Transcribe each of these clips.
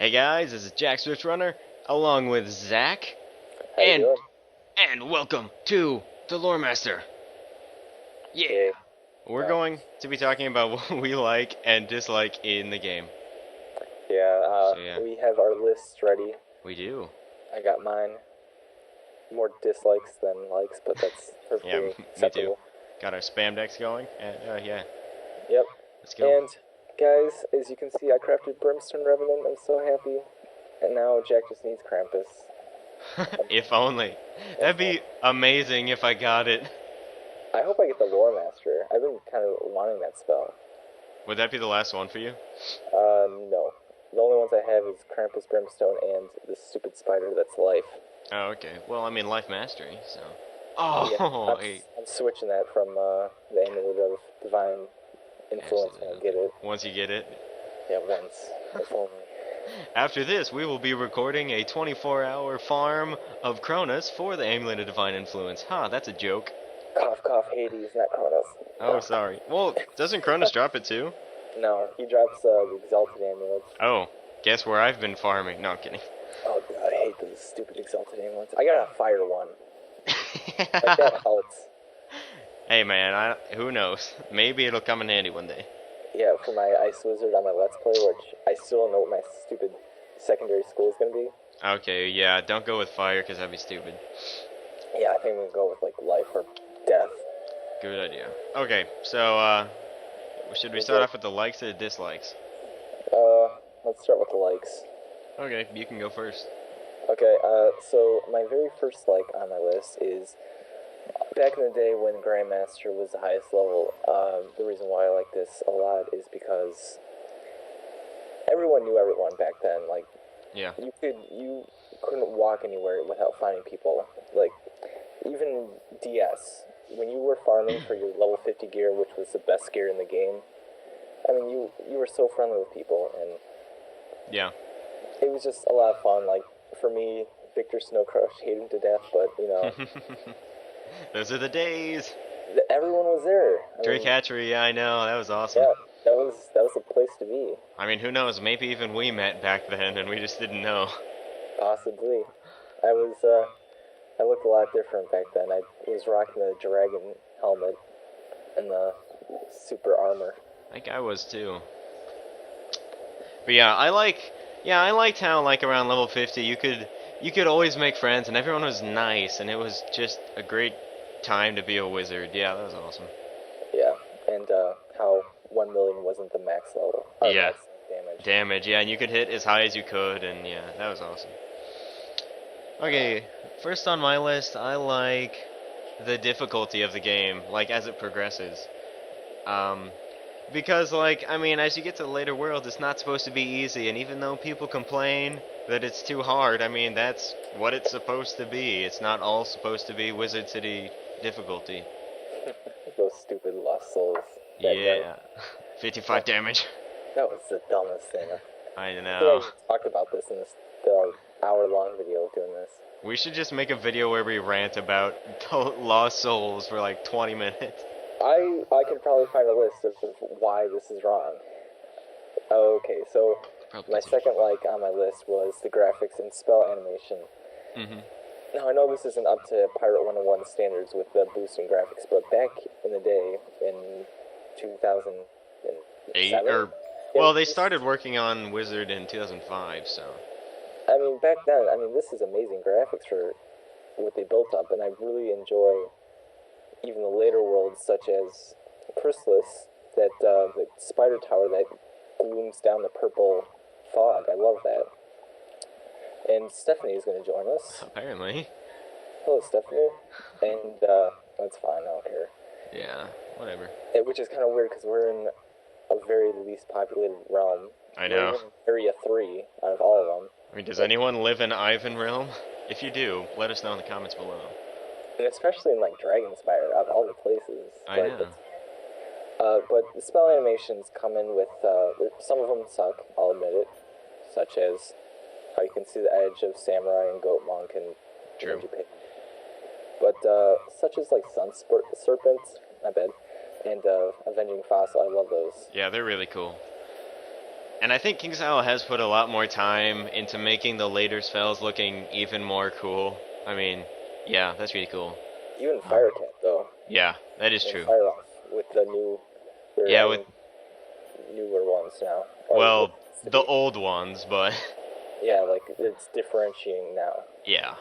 Hey guys, this is Jack Swiftrunner, along with Zach, How you and doing? welcome to the Loremaster. Yeah, Yay. we're No. going to be talking about what we like and dislike in the game. Yeah, So yeah, we have our lists ready. we do. I got mine. More dislikes than likes, but that's Yeah, perfectly me too. acceptable. Got our spam decks going, and yeah, Yep. let's go. And, guys, as you can see, I crafted Brimstone Revenant. I'm so happy. And now Jack just needs Krampus. If only. That'd be amazing if I got it. I hope I get the Loremaster. I've been kind of wanting that spell. Would that be the last one for you? No. The only ones I have is Krampus, Brimstone, and the stupid spider that's life. Oh, okay. Well, I mean, life mastery, so. Yeah, Oh, hey. I'm switching that from the Amulet of Divine Influence when I get it. Once you get it. Yeah, once. If only. After this, we will be recording a 24-hour farm of Cronus for the Amulet of Divine Influence. Huh, that's a joke. Cough, cough, Hades, not Kronos. Oh, sorry. Well, doesn't Cronus drop it too? No, he drops the Exalted Amulets. Oh, guess where I've been farming. No, I'm kidding. Oh god, I hate those stupid Exalted Amulets. I got a fire one. Like, that helps. Hey man, who knows? Maybe it'll come in handy one day. Yeah, for my Ice Wizard on my Let's Play, which I still don't know what my stupid secondary school is gonna be. Okay, yeah, don't go with fire because that'd be stupid. Yeah, I think I'm gonna go with, like, life or death. Good idea. Okay, so, should we start off with the likes or the dislikes? Let's start with the likes. Okay, you can go first. Okay, so my very first like on my list is back in the day when Grandmaster was the highest level. The reason why I like this a lot is because everyone knew everyone back then. Like, Yeah. you couldn't walk anywhere without finding people. Like, even DS, when you were farming for your level 50 gear, which was the best gear in the game, I mean, you were so friendly with people, and Yeah. it was just a lot of fun. Like, for me, Victor Snowcrush, hate him to death, but, you know, Those are the days. everyone was there. Drake Hatchery, yeah, I know. That was awesome. Yeah, that was the place to be. I mean, who knows? Maybe even we met back then and we just didn't know. Possibly. I looked a lot different back then. I was rocking the dragon helmet and the super armor. I think I was too. But yeah, I liked how like around level 50 you could always make friends and everyone was nice and it was just a great time to be a wizard. Yeah, that was awesome. Yeah, and how 1 million wasn't the max level. Yeah. Max damage. Damage, yeah, and you could hit as high as you could and yeah, that was awesome. Okay, first on my list, I like the difficulty of the game, like as it progresses. Um, because like, I mean, as you get to the later world, it's not supposed to be easy, and even though people complain that it's too hard, I mean, that's what it's supposed to be. It's not all supposed to be Wizard City difficulty. Those stupid lost souls. Yeah. 55 damage. That was the dumbest thing. I I know. think I talked about this in the hour-long video of doing this. We should just make a video where we rant about the Lost Souls for like 20 minutes. I could probably find a list of why this is wrong. Okay, so Probably my too. second like on my list was the graphics and spell animation. Mm-hmm. Now, I know this isn't up to Pirate 101 standards with the boost in graphics, but back in the day, in 2007... Eight or well, they started working on Wizard in 2005, so I mean, back then, this is amazing graphics for what they built up, and I really enjoy even the later worlds, such as Chrysalis, that the spider tower that glooms down the purple fog. I love that. And Stephanie is going to join us. apparently, Hello, Stephanie. And that's fine. I don't care. yeah, whatever. Which is kind of weird because we're in a very least populated realm. I know. We're in Area 3 out of all of them. I mean, does anyone live in Ivan Realm? If you do, let us know in the comments below. And especially in, like, Dragonspire, out of all the places. I know. But the spell animations come in with, some of them suck, I'll admit it. Such as how you can see the edge of Samurai and Goat Monk and True. Ninja Pig. But, such as, like, Sun Serpent, not bad, and Avenging Fossil, I love those. Yeah, they're really cool. And I think King Isle has put a lot more time into making the later spells looking even more cool. I mean, yeah, that's really cool. Even Um, Firecat though, yeah, that is and true. Fire Off with the new, they're Yeah, with adding newer ones now, or what well, used to the be. old ones, but Yeah, like it's differentiating now. yeah,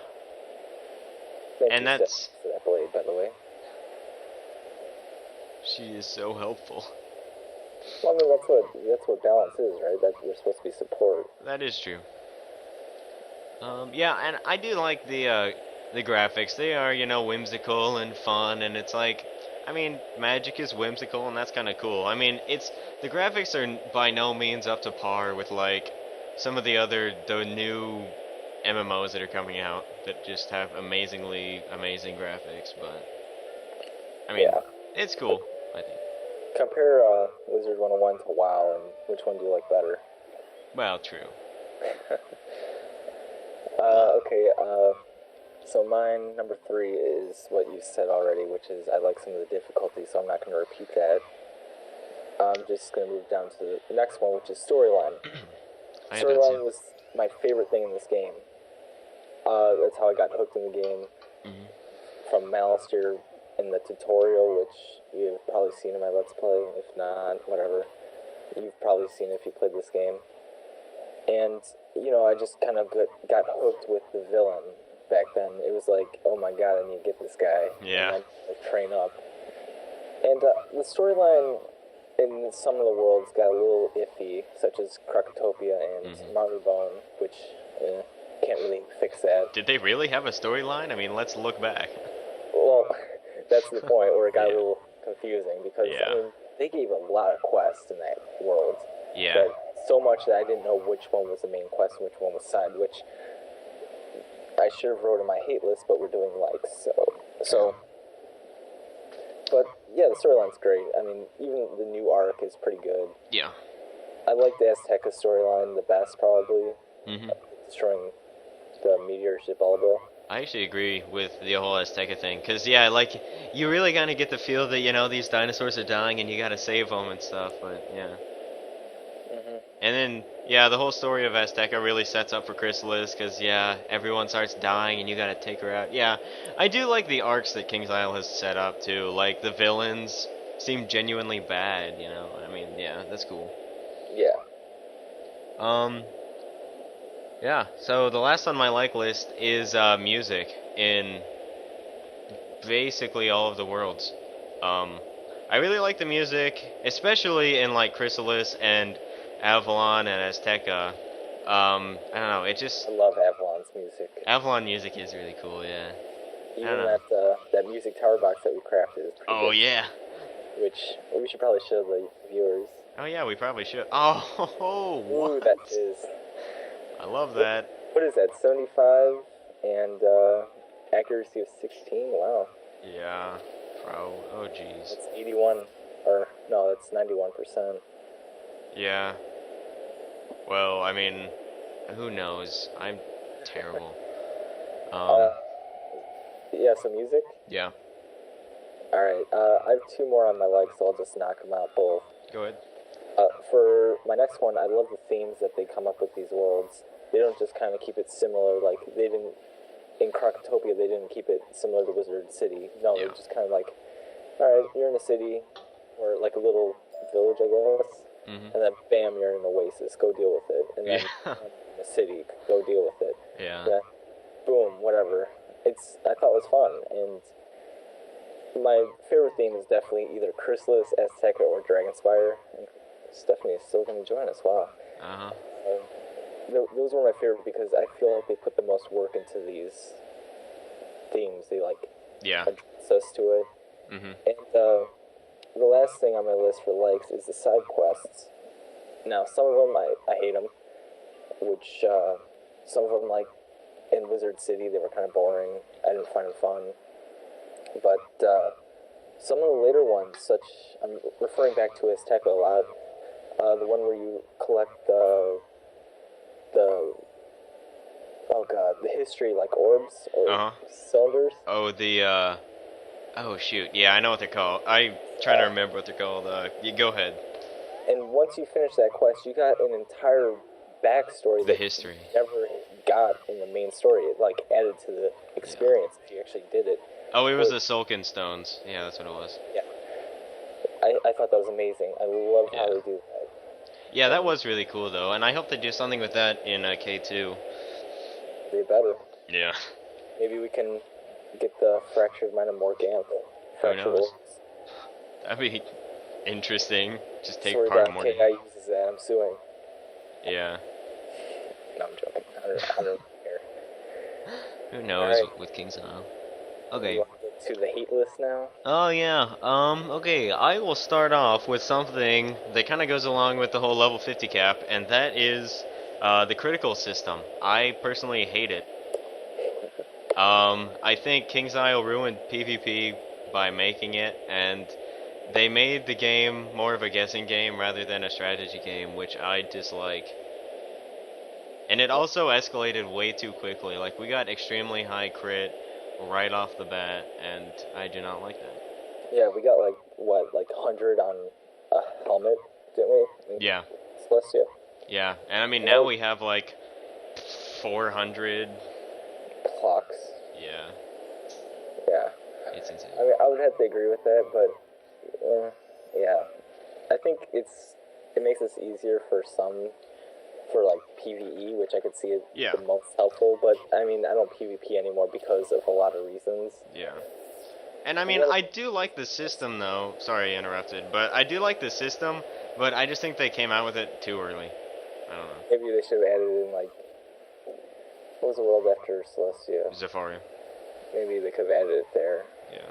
Thank and you, Steph, that's for that blade, by the way. she is so helpful. Well, I mean that's what balance is, right? That you're supposed to be support. That is true. Yeah, and I do like the graphics. They are, whimsical and fun, and it's like, I mean, Magic is whimsical, and that's kind of cool. I mean, it's the graphics are by no means up to par with like some of the new MMOs that are coming out that just have amazingly amazing graphics. But I mean, Yeah. it's cool. I think. Compare Wizard101 to WoW, and which one do you like better? Well, true. Okay. So mine number 3 is what you said already, which is I like some of the difficulty, so I'm not going to repeat that. I'm just going to move down to the next one, which is storyline. I had that too. Storyline was my favorite thing in this game. That's how I got hooked in the game. Hmm. From Malister in the tutorial, which you've probably seen in my Let's Play. If not, whatever. You've probably seen it if you played this game. And, I just kind of got hooked with the villain back then. It was like, oh my god, I need to get this guy. Yeah. And then train up. And the storyline in some of the worlds got a little iffy, such as Krakatopia and Marleybone, which can't really fix that. Did they really have a storyline? I mean, let's look back. Well, that's the point where it got Yeah. a little confusing because Yeah. I mean they gave a lot of quests in that world. Yeah. That so much that I didn't know which one was the main quest and which one was side. Which I should have wrote in my hate list, but we're doing likes, so. But yeah, the storyline's great. I mean, even the new arc is pretty good. Yeah. I like the Azteca storyline the best, probably. Hmm. Destroying the meteor ship Alba. I actually agree with the whole Azteca thing, cause yeah, like you really gotta get the feel that these dinosaurs are dying and you gotta save them and stuff. But yeah, Mm-hmm. and then yeah, the whole story of Azteca really sets up for Chrysalis, cause yeah, everyone starts dying and you gotta take her out. Yeah, I do like the arcs that King's Isle has set up too. Like the villains seem genuinely bad. I mean, yeah, that's cool. Yeah. Um, yeah. So the last on my like list is music in basically all of the worlds. Um, I really like the music, especially in like Chrysalis and Avalon and Azteca. I don't know, it just I love Avalon's music. Avalon music is really cool, yeah. I Even don't know. that music tower box that we crafted is pretty Oh good. yeah. Which we should probably show the viewers. Oh yeah, we probably should. Oh, Ooh, what? that is. I love that. What is that? 75 and accuracy of 16. Wow, Yeah, bro. Oh jeez. that's 81. Or no, that's 91%. Yeah. Well, I mean, who knows? I'm terrible. Uh, yeah, so music. Yeah. All right. I have 2 more on my legs, so I'll just knock them out both. Go ahead. For my next one, I love the themes that they come up with these worlds. They don't just kind of keep it similar, like they didn't in Krakatopia. They didn't keep it similar to Wizard City. No, Yeah. they're just kind of like, all right, you're in a city or like a little village, I guess, Mhm. and then bam, you're in an oasis. Go deal with it. And then Yeah. in a city, go deal with it. Yeah. Then, boom, whatever. I thought it was fun, and my favorite theme is definitely either Chrysalis, Azteca, or Dragonspire. And Stephanie is still going to join us. Wow. Uh-huh. Those were my favorite because I feel like they put the most work into these themes. They Yeah. address us to it. Mhm. And the last thing on my list for likes is the side quests. Now, some of them I hate them, which some of them like in Wizard City they were kind of boring. I didn't find them fun. But some of the later ones, I'm referring back to Azteca a lot. The one where you collect the the history like orbs or Uh-huh. cylinders. Oh, oh shoot. Yeah, I know what they're called. I'm trying to remember what they're called. You go ahead. And once you finish that quest, you got an entire backstory The that history. you never got in the main story. It like added to the experience if you actually did it. Oh, it was the Sulkin Stones. Yeah, that's what it was. Yeah. I thought that was amazing. I loved how Yeah. they do that. Yeah, that was really cool though, and I hope they do something with that in K2. They better. Yeah. Maybe we can get the fractured mind of Morgantha. Who knows? That'd be interesting. Just take Sorry part that of Morgan. KI uses that. I'm suing. Yeah. No, I'm joking. I don't care. Who knows Alright. with King's Isle? You Okay. want to get to the hate list now? Oh yeah. Okay. I will start off with something that kind of goes along with the whole level 50 cap, and that is the critical system. I personally hate it. I think King's Isle ruined PvP by making it, and they made the game more of a guessing game rather than a strategy game, which I dislike. And it also escalated way too quickly. Like, we got extremely high crit right off the bat, and I do not like that. Yeah, we got like 100 on a helmet, didn't we? Yeah. Celestia. Yeah, and I mean, now we have like 400. Clocks. Yeah, Yeah. it's insane. I mean, I would have to agree with that, but yeah, I think it makes this easier for like PvE, which I could see is Yeah. the most helpful. But I mean, I don't PvP anymore because of a lot of reasons. Yeah. And I mean, I do like the system though. Sorry, I interrupted, but I do like the system. But I just think they came out with it too early. I don't know. Maybe they should have added in like, what was the world after Celestia? Zephyria. Maybe they could have added it there. Yeah.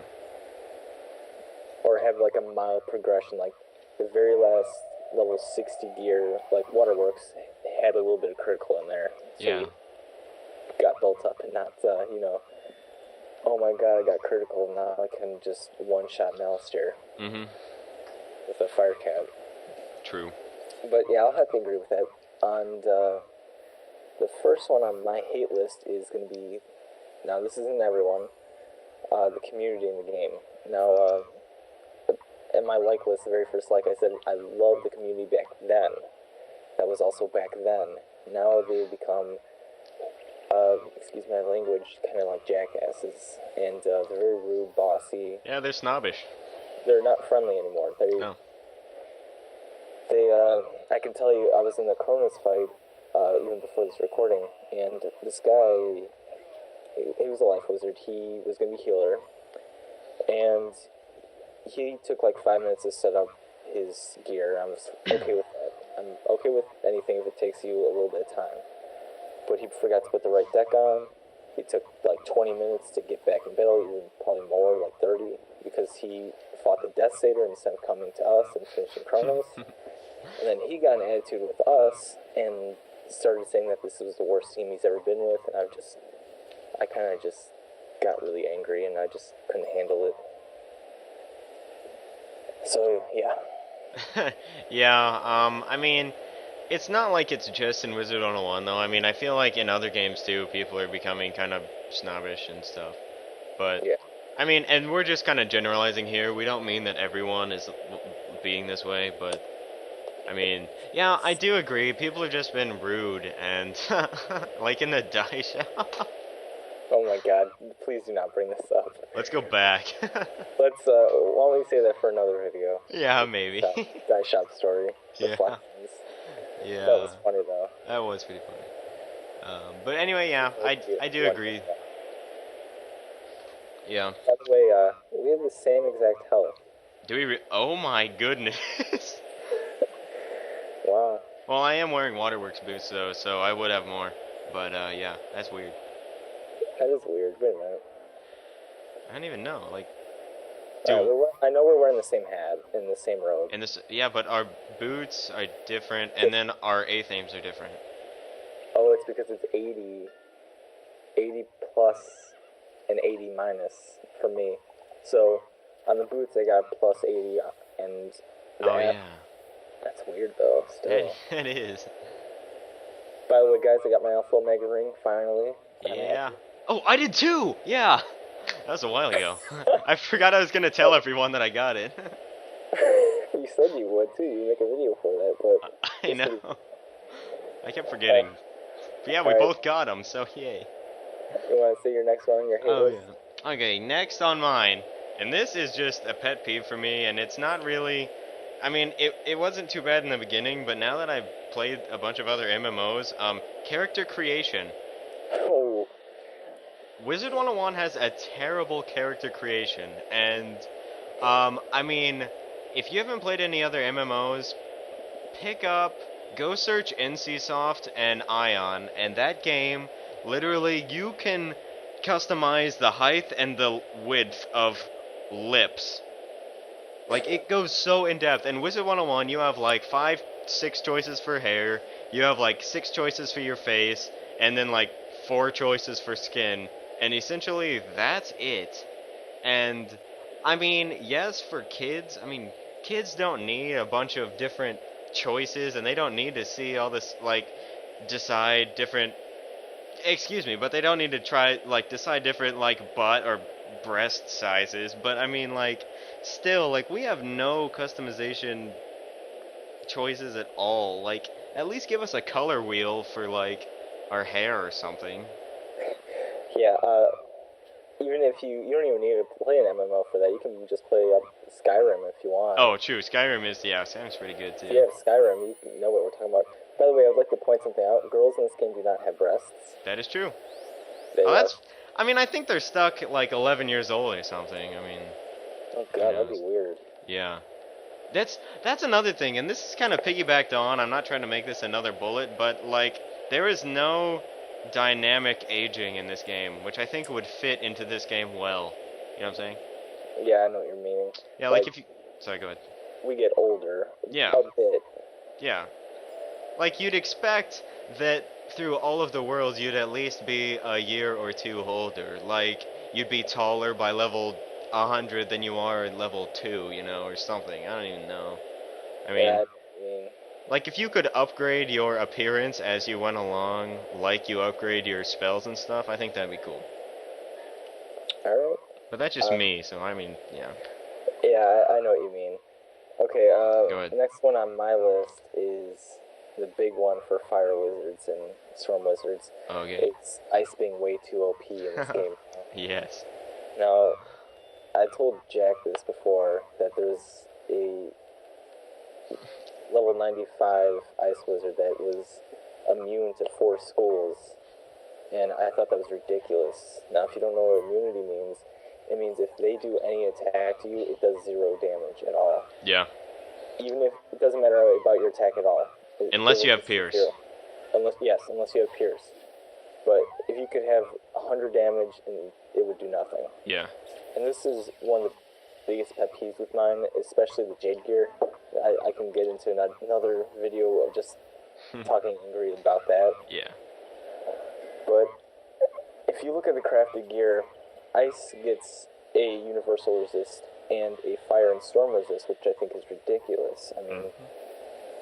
Or have like a mild progression, like the very last level 60 gear, like Waterworks, had a little bit of critical in there. So Yeah. you got built up and not, oh my god, I got critical, now I can just one-shot Malister Mm-hmm. with a fire cat. True. But yeah, I'll have to agree with that. And the first one on my hate list is going to be, now this isn't everyone, the community in the game. Now, in my like list, the very first like I said, I loved the community back then. That was also back then. Now they've become, excuse my language, kind of like jackasses. And they're very rude, bossy. Yeah, they're snobbish. They're not friendly anymore. No. I can tell you, I was in the Cronus fight, even before this recording, and this guy, he was a life wizard. He was going to be healer, and he took like 5 minutes to set up his gear. I was okay with that. I'm okay with anything if it takes you a little bit of time. But he forgot to put the right deck on. He took like 20 minutes to get back in battle, even probably more, like 30, because he fought the Death Satyr instead of coming to us and finishing Chronos. And then he got an attitude with us and started saying that this was the worst team he's ever been with, and I kind of just got really angry, and I just couldn't handle it. So, yeah. Yeah, I mean, it's not like it's just in Wizard101 though. I mean, I feel like in other games too, people are becoming kind of snobbish and stuff. But, Yeah. I mean, and we're just kind of generalizing here. We don't mean that everyone is being this way, but, I mean, yeah, I do agree. People have just been rude and, like in the die shop. Oh my god, please do not bring this up. Let's go back. Why don't we say that for another video? Yeah, maybe. Die shop story. Yeah. Reflections. Yeah. That was funny though. That was pretty funny. But anyway, yeah, I do agree. Yeah. By the way, we have the same exact health. Do we? Oh my goodness. Wow. Well, I am wearing Waterworks boots though, so I would have more. But yeah, that's weird. That is weird. Wait a minute. I don't even know. Like, I know we're wearing the same hat in the same robe. and this, yeah, but our boots are different, and then our A-themes are different. Oh, it's because it's 80 plus and 80 minus for me. So on the boots I got plus 80 and the Oh hat. yeah. That's weird though. Still. It is. By the way, guys, I got my Alpha Omega ring finally. I'm Yeah. happy. Oh, I did too. Yeah. That was a while ago. I forgot I was gonna tell everyone that I got it. You said you would too. You make a video for that, but I know. I kept forgetting. But yeah, we Alright. both got them, so yay. You want to say your next one on your hate Oh, list? yeah. Okay, next on mine. And this is just a pet peeve for me, and it's not really... I mean, it wasn't too bad in the beginning, but now that I've played a bunch of other MMOs, character creation. Oh, Wizard101 has a terrible character creation, and, I mean, if you haven't played any other MMOs, go search NCSoft and Ion, and that game, literally, you can customize the height and the width of lips. Like, it goes so in-depth. In Wizard101, you have, like, 6 choices for hair, you have, like, 6 choices for your face, and then, like, 4 choices for skin, and essentially, that's it. And, I mean, yes, for kids, kids don't need a bunch of different choices, and they don't need to see all this, like, decide different... Excuse me, but they don't need to decide different, like, butt or breast sizes, but, I mean, like... Still, like, we have no customization choices at all. Like, at least give us a color wheel for, like, our hair or something. yeah. Even if you don't even need to play an MMO for that. You can just play Skyrim if you want. Oh, true. Skyrim's pretty good, too. If you have Skyrim, you know what we're talking about. By the way, I'd like to point something out. Girls in this game do not have breasts. That is true. They I think they're stuck, like, 11 years old or something. I mean... Oh god, that'd be weird. Yeah. That's another thing, and this is kind of piggybacked on. I'm not trying to make this another bullet, but, like, there is no dynamic aging in this game, which I think would fit into this game well. You know what I'm saying? Yeah, I know what you're meaning. Yeah, like if you... Sorry, go ahead. We get older. Yeah. A bit. Yeah. Like, you'd expect that through all of the worlds, you'd at least be a year or two older. Like, you'd be taller by level 100 than you are at level 2, you know, or something. I don't even know. I mean, like, if you could upgrade your appearance as you went along, like you upgrade your spells and stuff, I think that'd be cool. Alright. But that's just me, so I mean, yeah. Yeah, I know what you mean. Okay, Go ahead. The next one on my list is the big one for Fire Wizards and Storm Wizards. Okay. It's Ice being way too OP in this game. Yes. Now, I told Jack this before, that there's a level 95 Ice Wizard that was immune to 4 schools, and I thought that was ridiculous. Now, if you don't know what immunity means, it means if they do any attack to you, it does 0 damage at all. Yeah. Even if it doesn't matter about your attack at all. Unless you have Pierce. Unless you have Pierce. But if you could have 100 damage, and it would do nothing. Yeah. And this is one of the biggest pet peeves with mine, especially the Jade gear. I can get into another video of just talking angry about that. Yeah. But if you look at the crafted gear, Ice gets a universal resist and a fire and storm resist, which I think is ridiculous. I mean,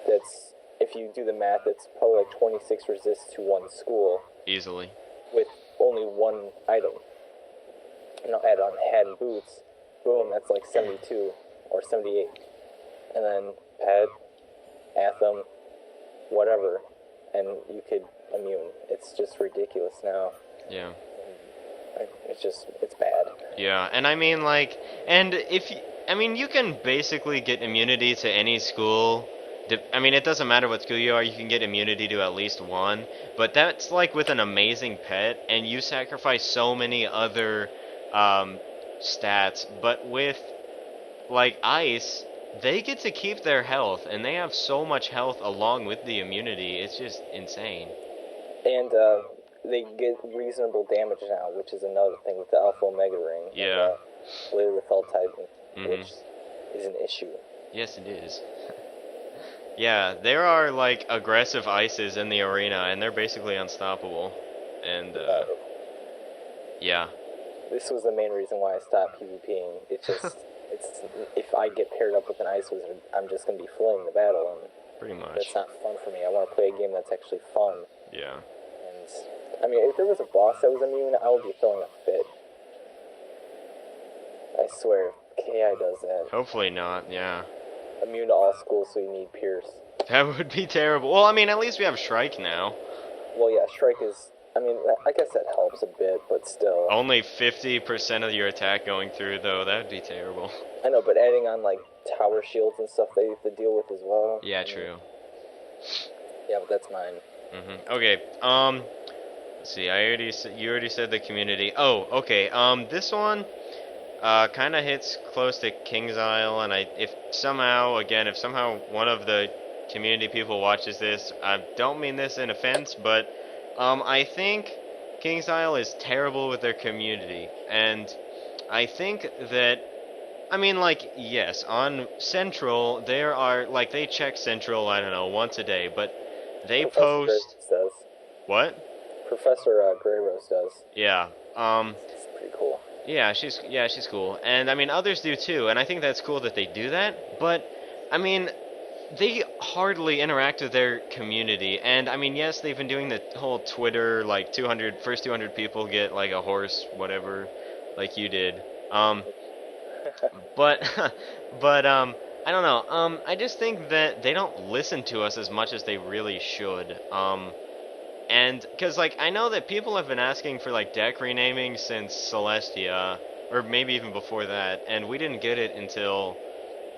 that's, if you do the math, it's probably like 26 resists to 1 school. Easily. With only 1 item. And I'll add on hat and boots. Boom, that's like 72 or 78. And then pet, Atham, whatever, and you could immune. It's just ridiculous now. Yeah. It's bad. Yeah, and I mean, like, and you can basically get immunity to any school. I mean, it doesn't matter what school you are, you can get immunity to at least 1. But that's, like, with an amazing pet, and you sacrifice so many other stats. But with, like, Ice, they get to keep their health, and they have so much health along with the immunity. It's just insane. And they get reasonable damage now, which is another thing with the Alpha Omega ring. Yeah. And, Blade of the Fell Titan, which is an issue. Yes, it is. Yeah, there are, like, aggressive Ices in the arena, and they're basically unstoppable. And, yeah. This was the main reason why I stopped PvPing. It's just, if I get paired up with an Ice Wizard, I'm just going to be fleeing the battle, and pretty much. That's not fun for me. I want to play a game that's actually fun. Yeah. And, I mean, if there was a boss that was immune, I would be throwing a fit. I swear, KI does that. Hopefully not, yeah. immune to all schools, so you need Pierce. That would be terrible. Well, I mean, at least we have Shrike now. Well, yeah, Strike is. I mean, I guess that helps a bit, but still. Only 50% of your attack going through, though. That would be terrible. I know, but adding on like tower shields and stuff they have to deal with as well. Yeah, true. Yeah, but that's mine. Okay. Let's see. You already said the community. Oh, okay. This one, kind of hits close to King's Isle, and if somehow one of the community people watches this, I don't mean this in offense, but I think King's Isle is terrible with their community, and I think that, I mean, like, yes, on Central, there are, like, they check Central, I don't know, once a day, but they Professor post... Grayrose does. What? Professor Grayrose does. Yeah, It's pretty cool. yeah, she's cool, and, I mean, others do too, and I think that's cool that they do that, but, I mean, they hardly interact with their community, and, I mean, yes, they've been doing the whole Twitter, like, first 200 people get, like, a horse, whatever, like you did, but, I don't know, I just think that they don't listen to us as much as they really should, and, cause, like, I know that people have been asking for, like, deck renaming since Celestia, or maybe even before that, and we didn't get it until,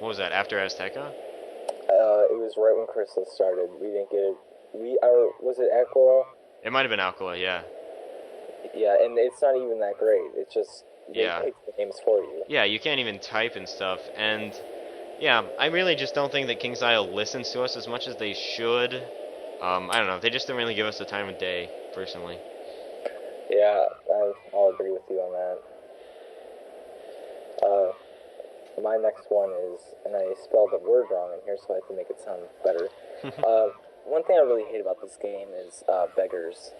what was that, after Azteca? It was right when Crystal started. We didn't get it. Was it Aquila? It might have been Alcala, yeah. Yeah, and it's not even that great. It's just they Yeah. pick the names for you. Yeah, you can't even type and stuff, and, yeah, I really just don't think that King's Isle listens to us as much as they should. I don't know, they just don't really give us the time of day, personally. Yeah, I'll agree with you on that. My next one is, and I spelled the word wrong in here, so I have to make it sound better. One thing I really hate about this game is beggars,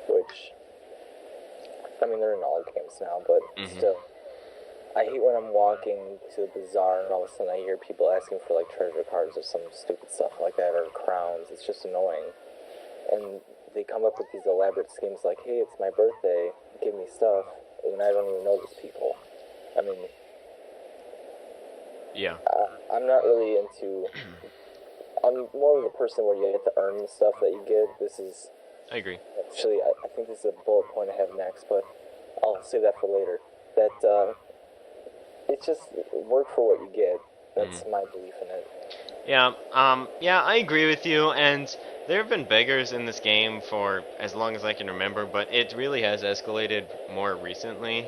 which, I mean, they're in all games now, but still. I hate when I'm walking to the bazaar and all of a sudden I hear people asking for like treasure cards or some stupid stuff like that, or crowns. It's just annoying. And they come up with these elaborate schemes like, hey, it's my birthday, give me stuff, and I don't even know these people. I mean, Yeah. I'm not really into. I'm more of the person where you have to earn the stuff that you get. This is I agree. actually, I think this is a bullet point I have next, but I'll save that for later. That it's just work for what you get. That's my belief in it. Yeah, yeah, I agree with you, and there have been beggars in this game for as long as I can remember, but it really has escalated more recently.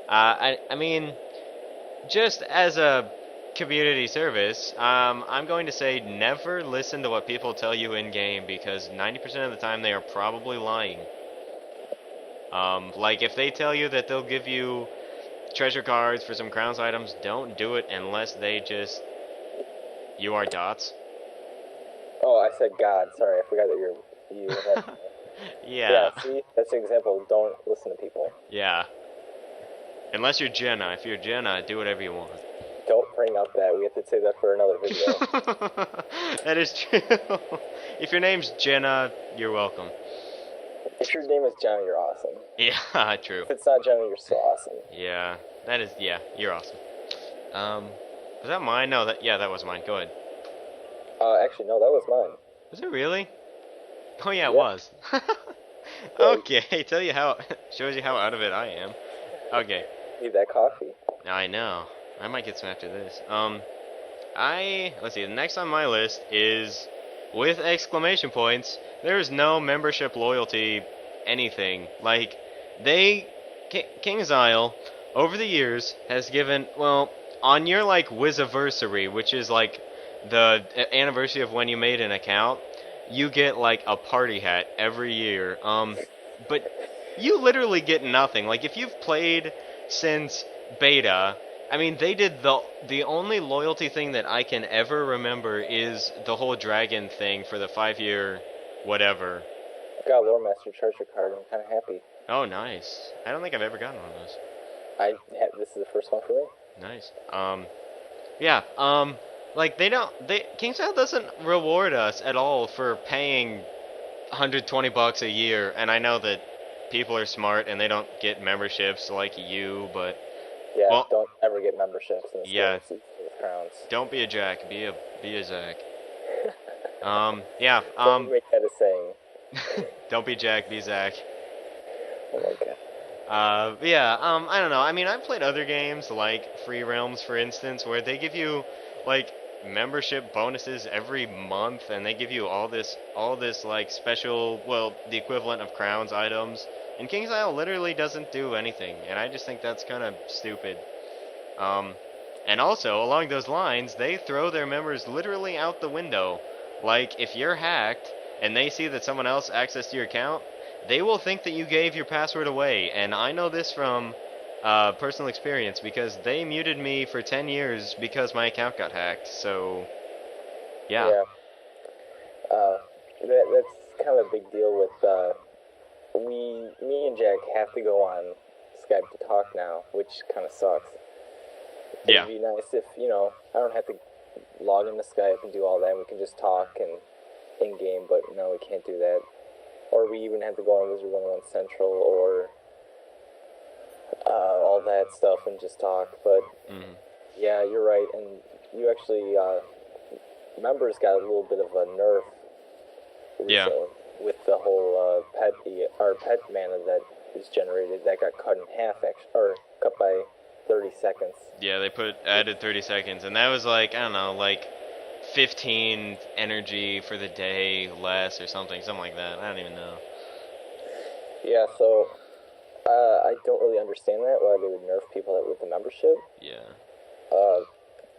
I mean, just as a community service, I'm going to say never listen to what people tell you in-game, because 90% of the time they are probably lying. Like, if they tell you that they'll give you treasure cards for some crowns items, don't do it unless they just... You are dots. Oh, I said God. Sorry, I forgot that you had... Yeah. See? That's an example. Don't listen to people. Yeah. Unless you're Jenna. If you're Jenna, do whatever you want. Don't bring up that. We have to save that for another video. That is true. If your name's Jenna, you're welcome. If your name is Johnny, you're awesome. Yeah, true. If it's not Johnny, you're still awesome. Yeah, yeah, you're awesome. Was that mine? No, that was mine. Go ahead. Actually, no, that was mine. Was it really? Oh yeah, it was. Okay, shows you how out of it I am. Okay. Need that coffee. I know. I might get some after this. Let's see, the next on my list is, with exclamation points, there's no membership loyalty anything. Like, King's Isle, over the years, has given, well, on your, like, Wiziversary, which is, like, the anniversary of when you made an account, you get, like, a party hat every year. But you literally get nothing. Like, if you've played since beta, I mean, they did the only loyalty thing that I can ever remember is the whole dragon thing for the 5-year whatever. I got a Loremaster treasure card. I'm kind of happy. Oh, nice. I don't think I've ever gotten one of those. This is the first one for me. Nice. Yeah, like, King's Isle doesn't reward us at all for paying $120 a year, and I know that people are smart and they don't get memberships like you, but... Yeah, well, don't ever get memberships in this yeah, game. It's crowns. Don't be a Jack. Be a Zach. Yeah. Don't make that a saying. Don't be Jack. Be Zach. Oh my god. Yeah, I don't know. I mean, I've played other games like Free Realms, for instance, where they give you like membership bonuses every month, and they give you all this like special, well, the equivalent of crowns items. And King's Isle literally doesn't do anything, and I just think that's kind of stupid. Um, and also along those lines, they throw their members literally out the window. Like if you're hacked and they see that someone else accessed your account, they will think that you gave your password away, and I know this from personal experience because they muted me for 10 years because my account got hacked. So, yeah. Yeah. That's kind of a big deal with me and Jack have to go on Skype to talk now, which kind of sucks. Yeah. It'd be nice if I don't have to log into Skype and do all that. We can just talk and in game, but no, we can't do that. Or we even have to go on Wizard101 Central or all that stuff and just talk. But yeah, you're right, and you actually members got a little bit of a nerf recently with the whole pet mana that is generated that got cut in half, or cut by 30 seconds. Yeah, they added 30 seconds, and that was like, I don't know, like 15 energy for the day less or something like that. I don't even know. Yeah, so I don't really understand that, why they would nerf people with the membership. Yeah.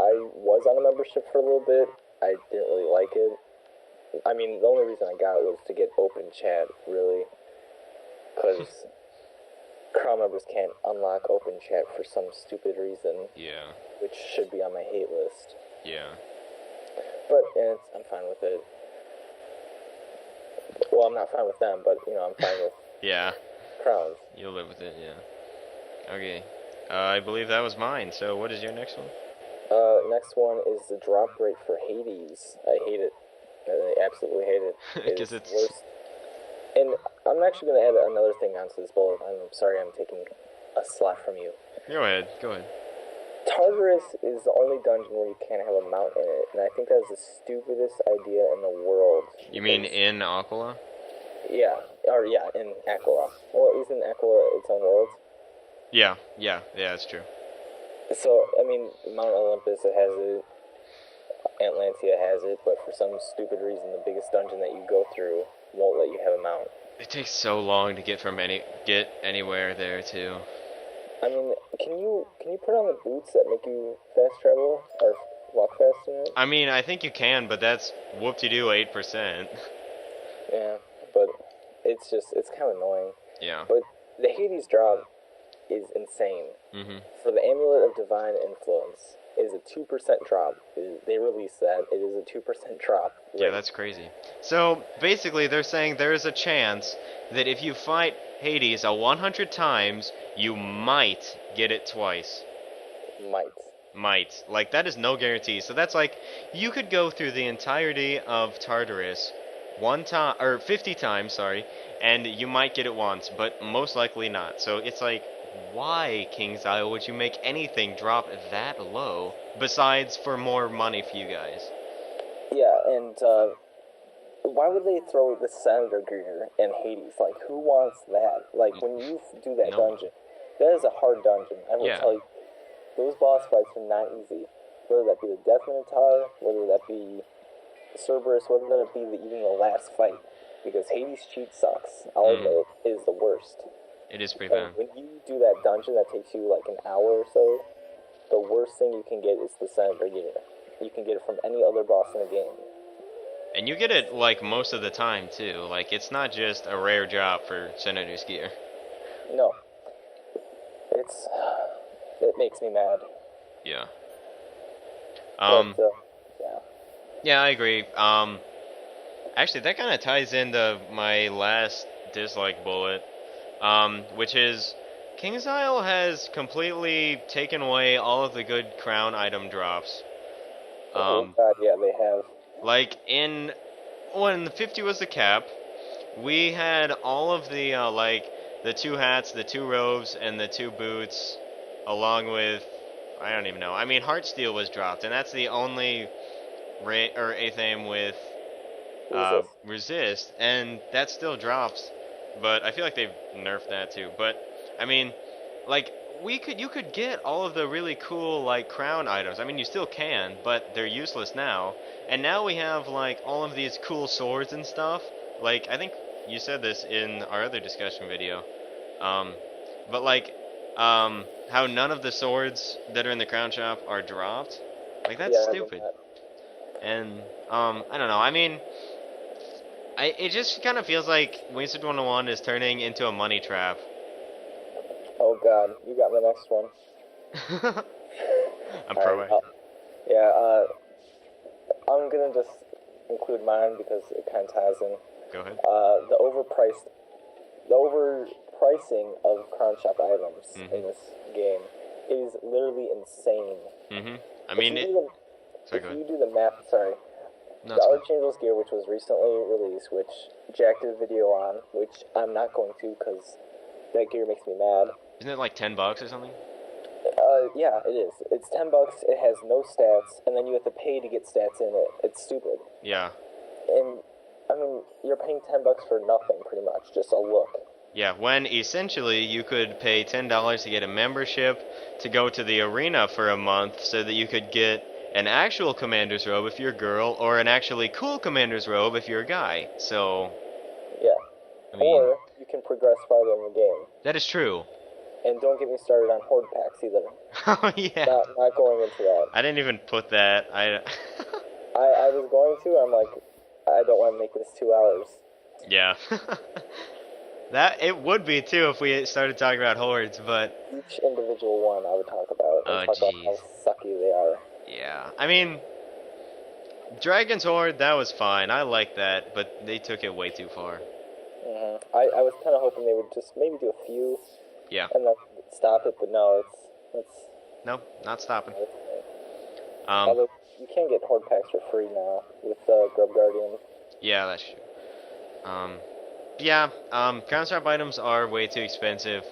I was on a membership for a little bit. I didn't really like it. I mean, the only reason I got it was to get open chat, really, because Crown members can't unlock open chat for some stupid reason. Yeah. Which should be on my hate list. Yeah. But I'm fine with it. Well, I'm not fine with them, but I'm fine with yeah. Crowns. You'll live with it, yeah. Okay. I believe that was mine. So what is your next one? Next one is the drop rate for Hades. I hate it. I absolutely hate it. Because it's worse. And I'm actually going to add another thing onto this bullet. I'm sorry I'm taking a slot from you. Go ahead. Tartarus is the only dungeon where you can't have a mount in it, and I think that's the stupidest idea in the world. You mean in Aquila? Yeah, in Aquila. Well, isn't Aquila its own world? Yeah, that's true. So, I mean, Mount Olympus, it has it, Atlantia has it, but for some stupid reason, the biggest dungeon that you go through won't let you have a mount. It takes so long to get anywhere there too. I mean, can you put on the boots that make you fast travel or walk fast in it? I mean, I think you can, but that's whoop-de-doo 8%. Yeah, but it's kind of annoying. Yeah. But the Hades drop is insane. Mm-hmm. For the Amulet of Divine Influence, it is a 2% drop. They released that. It is a 2% drop. Yeah, that's crazy. So, basically, they're saying there is a chance that if you fight Hades 100 times, you might get it twice. Might. Like, that is no guarantee. So that's like, you could go through the entirety of Tartarus 50 times, and you might get it once, but most likely not. So it's like, why, King's Isle, would you make anything drop that low, besides for more money for you guys? Yeah, and why would they throw the Senator Gear in Hades? Like, who wants that? Like, when you do that dungeon, that is a hard dungeon. I will tell you, those boss fights are not easy. Whether that be the Death Minotaur, whether that be Cerberus, whether that be even the last fight. Because Hades cheat sucks. I'll admit it is the worst. It is pretty bad. When you do that dungeon that takes you like an hour or so, the worst thing you can get is the Senator Gear. You can get it from any other boss in the game. And you get it, like, most of the time, too. Like, it's not just a rare drop for Senator's Gear. No. It makes me mad. Yeah. Yeah. Yeah, I agree. Actually, that kind of ties into my last dislike bullet, which is King's Isle has completely taken away all of the good crown item drops. Oh god, yeah, they have. Like, when the 50 was the cap, we had all of the, like, the 2 hats, the 2 robes, and the 2 boots, along with, I don't even know. I mean, Heartsteel was dropped, and that's the only Athame with resist, and that still drops. But I feel like they've nerfed that too. But I mean, like you could get all of the really cool like crown items. I mean, you still can, but they're useless now. And now we have like all of these cool swords and stuff. Like I think you said this in our other discussion video. Um, but like how none of the swords that are in the crown shop are dropped. Like that's Yeah, stupid. And I don't know. I mean, it just kind of feels like Wizard101 is turning into a money trap. Oh God, you got my next one. I'm pro Alright, yeah, I'm gonna just include mine because it kind of ties in. Go ahead. The overpricing of crown shop items in this game is literally insane. I mean, if you do the math, sorry. No, the Archangel's gear, which was recently released, which Jack did a video on, which I'm not going to because that gear makes me mad. Isn't it like $10 or something? Yeah, it is. It's $10. It has no stats, and then you have to pay to get stats in it. It's stupid. Yeah. And I mean, you're paying $10 for nothing, pretty much, just a look. Yeah, when essentially you could pay $10 to get a membership to go to the arena for a month so that you could get an actual commander's robe if you're a girl, or an actually cool commander's robe if you're a guy. So, yeah. I mean, or you can progress farther in the game. That is true. And don't get me started on horde packs either. Oh yeah. Not going into that. I didn't even put that. I was going to. I'm like, I don't want to make this 2 hours. Yeah. That it would be too if we started talking about hordes, but each individual one I would talk about. Oh talk about how sucky they are. Yeah, I mean, Dragon's Horde, that was fine. I like that, but they took it way too far. I was kind of hoping they would just maybe do a few. Yeah. And then stop it, but no, it's. Nope, not stopping. Although you can get horde packs for free now with Grub Guardian. Yeah, that's true. Yeah, crown shop items are way too expensive.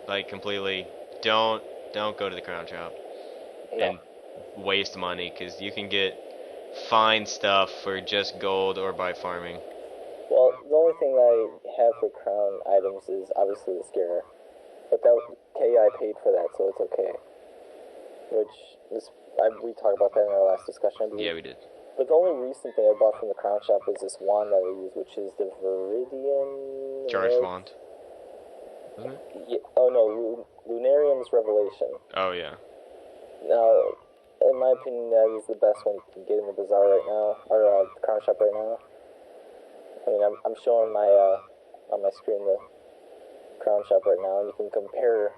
Like completely. Don't go to the crown shop and waste money, because you can get fine stuff for just gold or by farming. Well, the only thing I have for crown items is obviously the scare, but that KI paid for that, so it's okay. We talked about that in our last discussion, I believe. Yeah, we did. But the only recent thing I bought from the crown shop is this wand that I use, which is the Viridian... Charged wand. Isn't it? Yeah, oh no, Lunarium's Revelation. Oh yeah. Now, in my opinion, that is the best one you can get in the bazaar right now, or the crown shop right now. I mean, I'm showing my on my screen the crown shop right now, and you can compare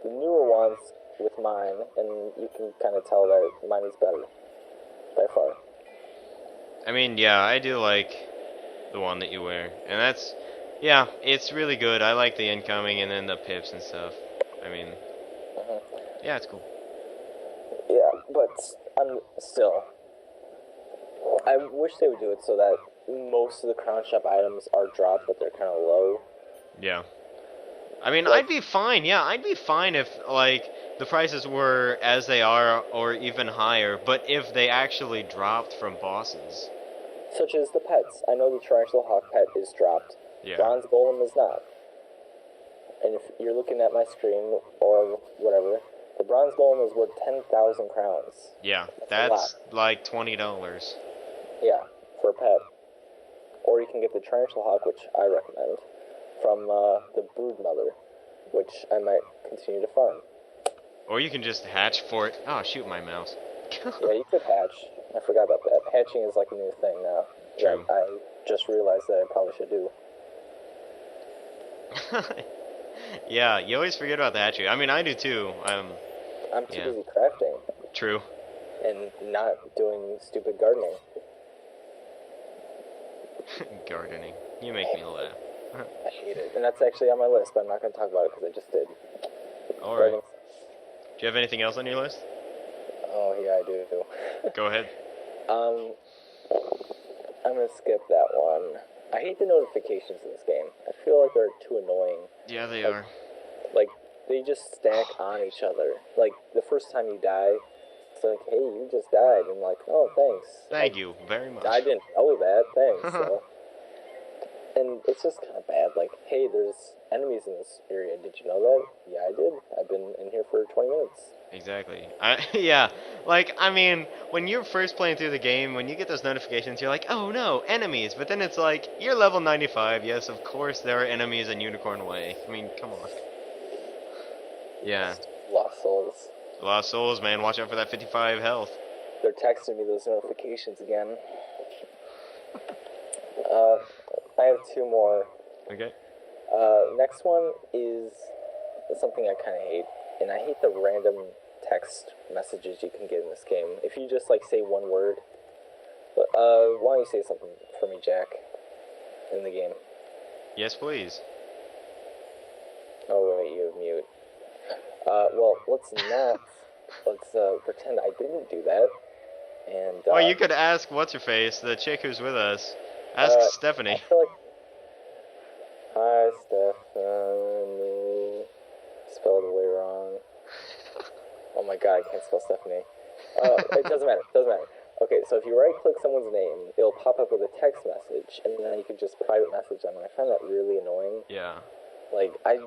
the newer ones with mine, and you can kind of tell that mine is better by far. I mean, yeah, I do like the one that you wear, and that's, yeah, it's really good. I like the incoming and then the pips and stuff. I mean, yeah, it's cool. Yeah, but I'm still. I wish they would do it so that most of the crown shop items are dropped, but they're kind of low. Yeah. I mean, I'd be fine. Yeah, I'd be fine if, like, the prices were as they are or even higher, but if they actually dropped from bosses. Such as the pets. I know the Tarantula Hawk pet is dropped. Yeah. Bronze Golem is not. And if you're looking at my screen or whatever, the Bronze Golem is worth 10,000 crowns. Yeah, that's like $20. Yeah, for a pet. Or you can get the Tarantula Hawk, which I recommend, from the Brood Mother, which I might continue to farm. Or you can just hatch for it. Oh, shoot, my mouse. Yeah, you could hatch. I forgot about that. Hatching is like a new thing now. True. That I just realized that I probably should do. Yeah, you always forget about the hatchery. I mean, I do too. I'm too busy crafting. True. And not doing stupid gardening. Gardening. You make me laugh. I hate it. And that's actually on my list, but I'm not going to talk about it because I just did. Alright. Do you have anything else on your list? Oh, yeah, I do. Go ahead. I'm going to skip that one. I hate the notifications in this game. I feel like they're too annoying. Yeah, they are. Like, they just stack on each other. Like, the first time you die, it's like, hey, you just died. And like, oh, thanks. Thank you very much. I didn't know that. Thanks. So. And it's just kind of bad. Like, hey, there's enemies in this area. Did you know that? Yeah, I did. I've been in here for 20 minutes. Exactly. Yeah. Like, I mean, when you're first playing through the game, when you get those notifications, you're like, oh no, enemies. But then it's like, you're level 95. Yes, of course there are enemies in Unicorn Way. I mean, come on. Yeah. Lost souls. Lost souls, man. Watch out for that 55 health. They're texting me those notifications again. I have two more. Okay. Next one is something I kind of hate, and I hate the random text messages you can get in this game. If you just like say one word, why don't you say something for me, Jack, in the game? Yes, please. Oh wait, you have mute. Well, let's not. Let's pretend I didn't do that. And Well, you could ask what's her face, the chick who's with us. Ask Stephanie. I feel like, hi, Stephanie. Spelled way wrong. Oh my god, I can't spell Stephanie. It doesn't matter. Doesn't matter. Okay, so if you right-click someone's name, it'll pop up with a text message, and then you can just private message them. And I find that really annoying. Yeah. Like I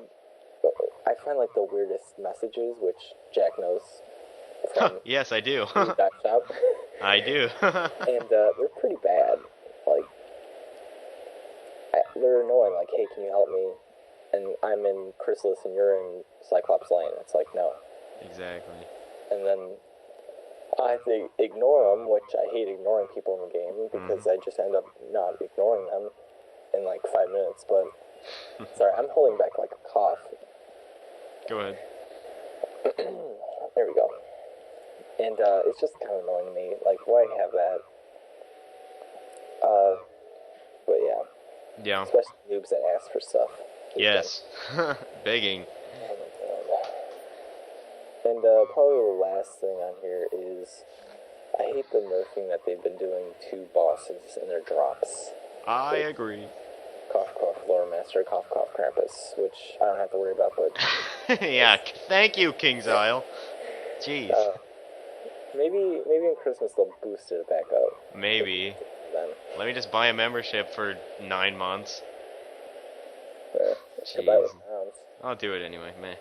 find like the weirdest messages, which Jack knows. Yes, I do. Shop. I do. And they're pretty bad. Like, they're annoying. Like, hey, can you help me? And I'm in Chrysalis and you're in Cyclops Lane. It's like, no. Exactly. And then I have to ignore them, which I hate ignoring people in the game because I just end up not ignoring them in like 5 minutes. But sorry, I'm holding back like a cough. Go ahead. There we go. And it's just kind of annoying to me. Like, why have that? But yeah. Yeah. Especially noobs that ask for stuff. Yes. Begging. Oh my god. And probably the last thing on here is I hate the nerfing that they've been doing to bosses and their drops. I agree. Cough, cough, Loremaster, cough, cough, Krampus, which I don't have to worry about, but... Yeah, thank you, King's Isle. Jeez. Maybe in Christmas they'll boost it back up. Maybe. Then. Let me just buy a membership for 9 months. Jeez. Buy with crowns. I'll do it anyway, man.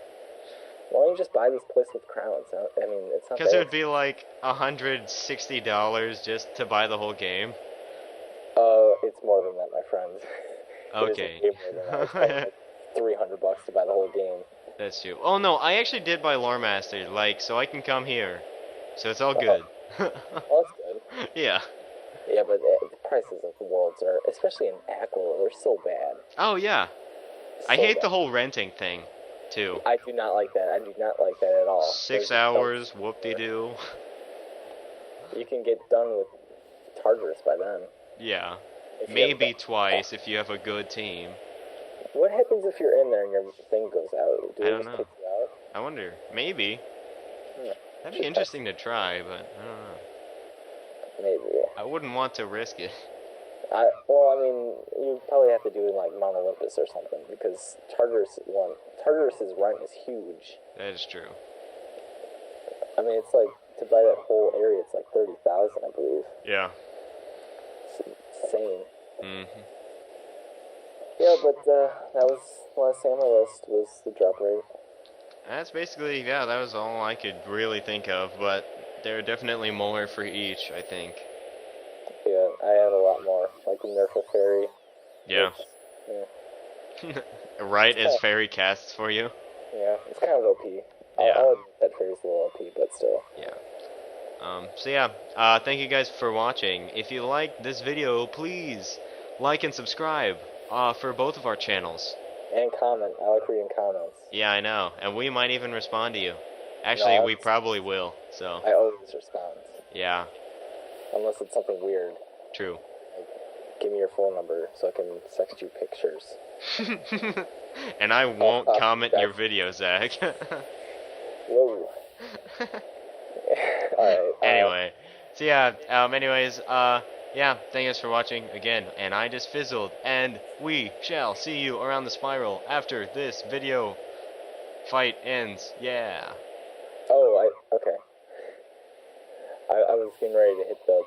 Why don't you just buy this place with crowns? I mean, it's not because it would be like $160 just to buy the whole game. It's more than that, my friend. Okay. It is way more than that. It's like $300 to buy the whole game. That's true. Oh no, I actually did buy Loremaster, like, so I can come here. So it's all good. Well, that's good. Yeah. Yeah, but the prices of the worlds are, especially in Aquila, they're so bad. Oh yeah. I So hate bad. the whole renting thing, too. I do not like that. I do not like that at all. 6 hours, whoop-de-doo. You can get done with Tartarus by then. Yeah. If you Maybe have- twice if you have a good team. What happens if you're in there and your thing goes out? Do I they don't just know. kick you out? I wonder. Maybe. Hmm. That'd be interesting to try, but I don't know. Maybe. I wouldn't want to risk it. Well, I mean, you probably have to do it in like Mount Olympus or something because Tartarus's rent is huge. That is true. I mean, it's like to buy that whole area, it's like 30,000, I believe. Yeah. It's insane. Mm-hmm. Yeah, but that was the last thing on my list was the drop rate. That's basically, yeah, that was all I could really think of, but there are definitely more for each, I think. Yeah, I have a lot more, like the Nerfa Fairy. Yeah. Which, yeah. Right as fairy casts for you? Yeah, it's kind of OP. Yeah. I'll admit that Fairy's a little OP, but still. Yeah. So yeah, thank you guys for watching. If you liked this video, please like and subscribe for both of our channels. And comment. I like reading comments. Yeah, I know. And we might even respond to you. Actually, No, we probably will, so. I always respond. Yeah, Unless it's something weird. true. Give me your phone number so I can text you pictures. And I won't comment your video, Zach. Whoa. Alright. Anyway, so yeah, yeah, thank you guys for watching again, and I just fizzled, and we shall see you around the spiral after this video. Fight ends. Yeah. Oh, okay. I was getting ready to hit the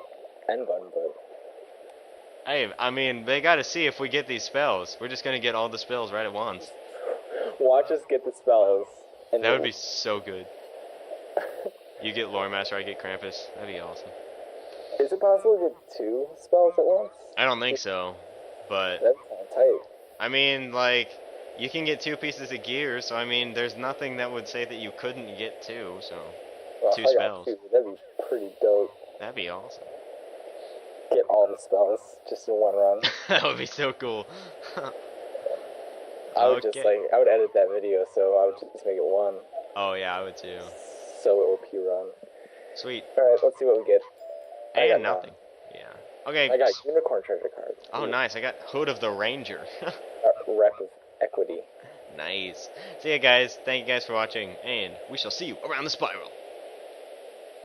end button, but Hey, I mean, they gotta see if we get these spells. We're just gonna get all the spells right at once. watch us get the spells. And That would be so good. You get Loremaster, I get Krampus. That'd be awesome. Is it possible to get 2 spells at once? I don't think so, but That's kind of tight. I mean, like, you can get 2 pieces of gear, so I mean, there's nothing that would say that you couldn't get 2. So Well, 2 if I got spells. 2, that'd be pretty dope. That'd be awesome. Get all the spells just in one run. That would be so cool. I would just I would edit that video, so I would just make it 1. Oh yeah, I would too. So it will P-run. Sweet. Alright, let's see what we get. And nothing. Yeah. Okay. I got Unicorn Treasure card. Oh, nice. I got Hood of the Ranger. Rep of Equity. Nice. So yeah, guys, thank you guys for watching, and we shall see you around the spiral.